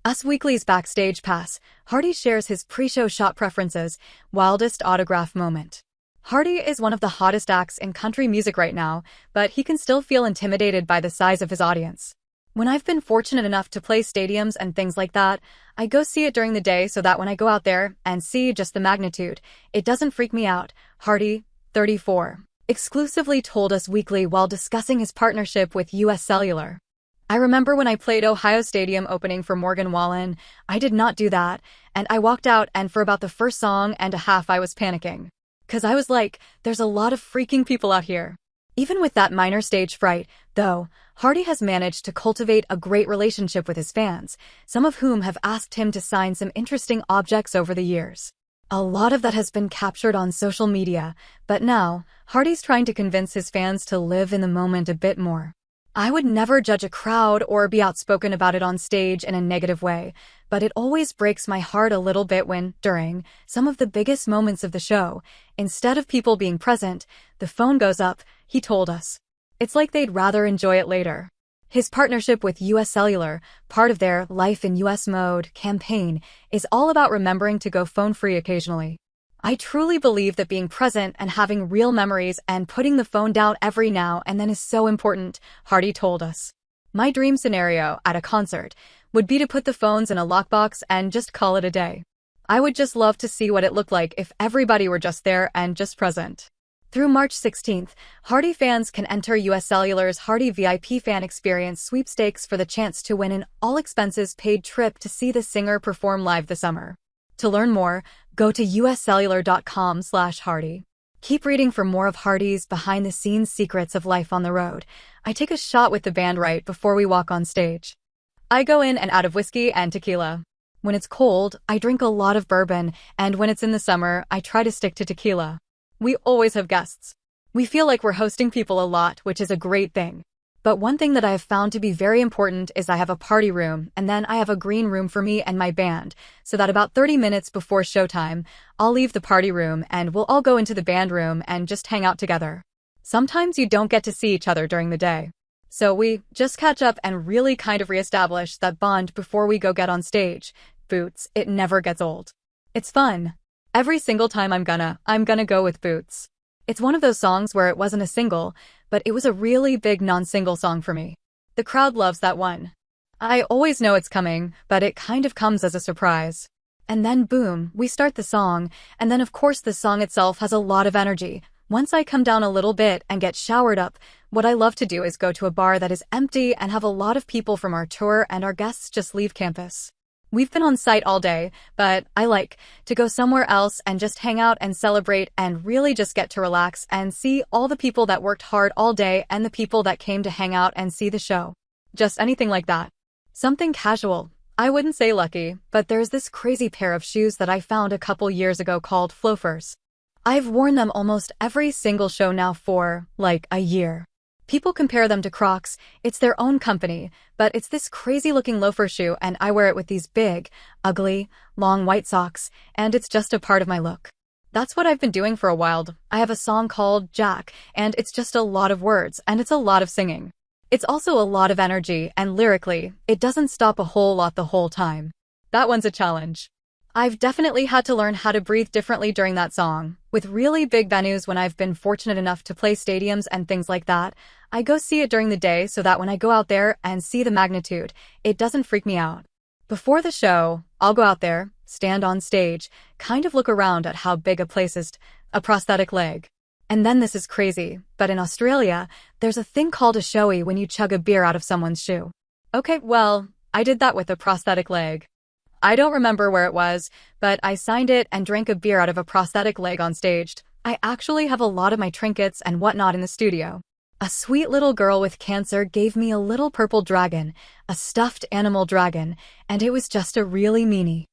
Us Weekly's Backstage Pass, Hardy shares his pre-show shot preferences, Wildest autograph moment. Hardy is one of the hottest acts in country music right now, but he can still feel intimidated by the size of his audience. When I've been fortunate enough to play stadiums and things like that, I go see it during the day so that when I go out there and see just the magnitude, it doesn't freak me out, Hardy, 34, exclusively told Us Weekly while discussing his partnership with US Cellular. I remember when I played Ohio Stadium opening for Morgan Wallen, I did not do that, and I walked out and for about the first song and a half I was panicking. 'Cause I was like, there's a lot of freaking people out here. Even with that minor stage fright, though, Hardy has managed to cultivate a great relationship with his fans, some of whom have asked him to sign some interesting objects over the years. A lot of that has been captured on social media, but now, Hardy's trying to convince his fans to live in the moment a bit more. I would never judge a crowd or be outspoken about it on stage in a negative way, but it always breaks my heart a little bit when, during some of the biggest moments of the show, instead of people being present, the phone goes up, he told us. It's like they'd rather enjoy it later. His partnership with US Cellular, part of their Life in US Mode campaign, is all about remembering to go phone-free occasionally. I truly believe that being present and having real memories and putting the phone down every now and then is so important, Hardy told us. My dream scenario at a concert would be to put the phones in a lockbox and just call it a day. I would just love to see what it looked like if everybody were just there and just present. Through March 16th, Hardy fans can enter US Cellular's Hardy VIP Fan Experience sweepstakes for the chance to win an all-expenses-paid trip to see the singer perform live this summer. To learn more, go to uscellular.com/Hardy. Keep reading for more of Hardy's behind-the-scenes secrets of life on the road. I take a shot with the band right before we walk on stage. I go in and out of whiskey and tequila. When it's cold, I drink a lot of bourbon, and when it's in the summer, I try to stick to tequila. We always have guests. We feel like we're hosting people a lot, which is a great thing. But one thing that I have found to be very important is I have a party room, and then I have a green room for me and my band, so that about 30 minutes before showtime, I'll leave the party room and we'll all go into the band room and just hang out together. Sometimes you don't get to see each other during the day. So we just catch up and really kind of reestablish that bond before we go get on stage. Boots, it never gets old. It's fun. Every single time I'm gonna go with Boots. It's one of those songs where it wasn't a single, but it was a really big non-single song for me. The crowd loves that one. I always know it's coming, but it kind of comes as a surprise. And then boom, we start the song, and then of course the song itself has a lot of energy. Once I come down a little bit and get showered up, what I love to do is go to a bar that is empty and have a lot of people from our tour and our guests just leave campus. We've been on site all day, but I like to go somewhere else and just hang out and celebrate and really just get to relax and see all the people that worked hard all day and the people that came to hang out and see the show. Just anything like that. Something casual. I wouldn't say lucky, but there's this crazy pair of shoes that I found a couple years ago called Flofers. I've worn them almost every single show now for, like, a year. People compare them to Crocs. It's their own company, but it's this crazy-looking loafer shoe and I wear it with these big, ugly, long white socks, and it's just a part of my look. That's what I've been doing for a while. I have a song called Jack, and it's just a lot of words, and it's a lot of singing. It's also a lot of energy, and lyrically, it doesn't stop a whole lot the whole time. That one's a challenge. I've definitely had to learn how to breathe differently during that song. With really big venues when I've been fortunate enough to play stadiums and things like that, I go see it during the day so that when I go out there and see the magnitude, it doesn't freak me out. Before the show, I'll go out there, stand on stage, kind of look around at how big a place is, a prosthetic leg. And then this is crazy, but in Australia, there's a thing called a showy when you chug a beer out of someone's shoe. Okay, well, I did that with a prosthetic leg. I don't remember where it was, but I signed it and drank a beer out of a prosthetic leg on stage. I actually have a lot of my trinkets and whatnot in the studio. A sweet little girl with cancer gave me a little purple dragon, a stuffed animal dragon, and it was just a really meanie.